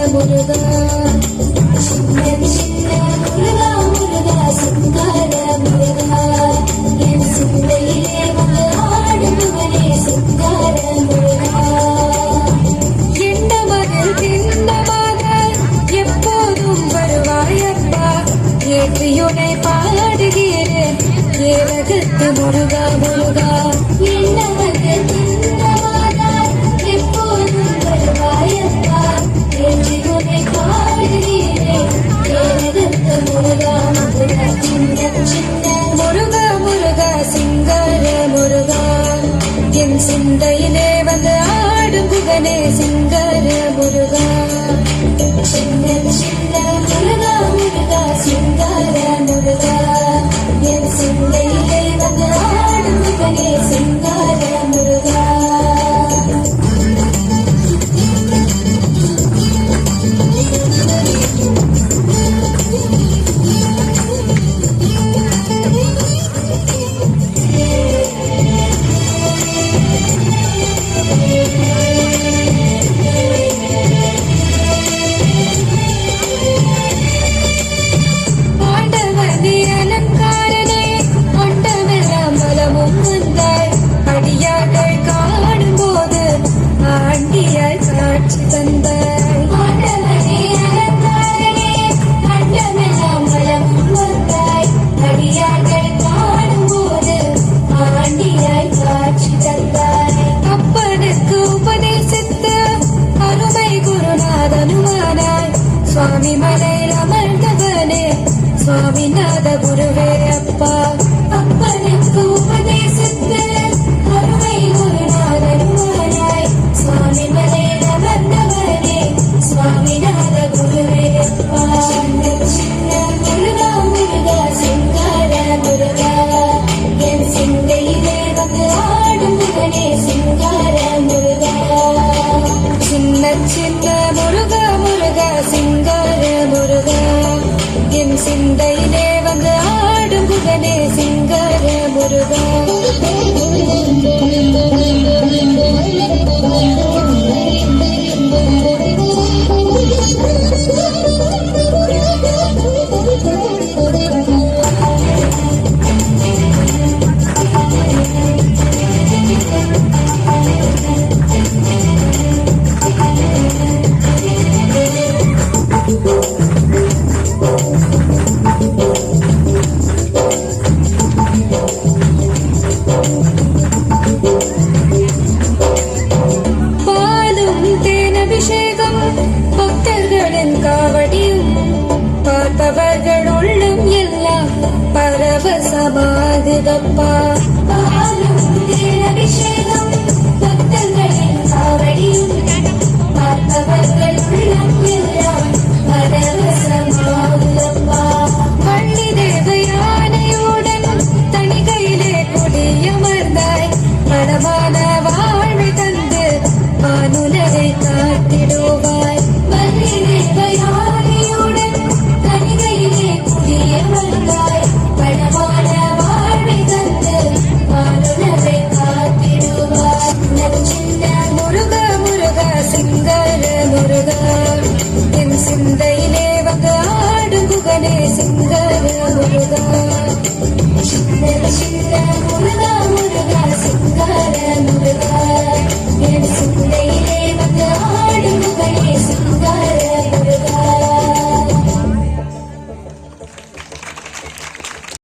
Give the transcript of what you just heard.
முருகா சின்ன சின்ன முருகா முருகா சிங்கார முருகா என் சிந்தையிலே வந்து ஆடுபவனே சிங்கார முருகா எண்ணமதில் திண்ணமாக எப்போதும் வருவாயப்பா ஏற்றியுனை பாடுகிறேன் ஏலகத்து முருகா முருகா எண்ணமதில் திண்ணமாக எப்போதும் வருவாயப்பா ஏற்றியுனை பாடுகிறேன் ஏலகத்து முருகா முருகா சின்ன சின்ன முருகா முருகா சிங்கார முருகா என் சிந்தையிலே வந்து ஆடும் புகனே சிங்கார முருகா சின்ன சின்ன முருகா முருகா சிங்கார முருகா என் சிந்தையிலே வந்து ஆடும் புகனே சிங்கார முருகா சுவாமி மலையில் அமர்ந்தவனே சுவாமிநாத குருவே அப்பா அப்பனுக்கு உபதேசித்து அருமை குருநாதனுமானாய் சுவாமி மலையில் அமர்ந்தவனே சுவாமிநாத குருவே அப்பா சின்ன சின்ன முருகா முருகா சிங்கார முருகா என் சிந்தையிலே வந்து ஆடும் முகனே சிங்கார முருகா சின்ன சின்ன முருகா முருகா சிங்கார முருகா என் சிந்தையிலே வந்து ஆடும் புகனே சிங்கார முருகா பக்தர்களின் காவடியும் பார்ப்பவர்கள் உள்ளம் எல்லாம் பரவசமாகுதப்பா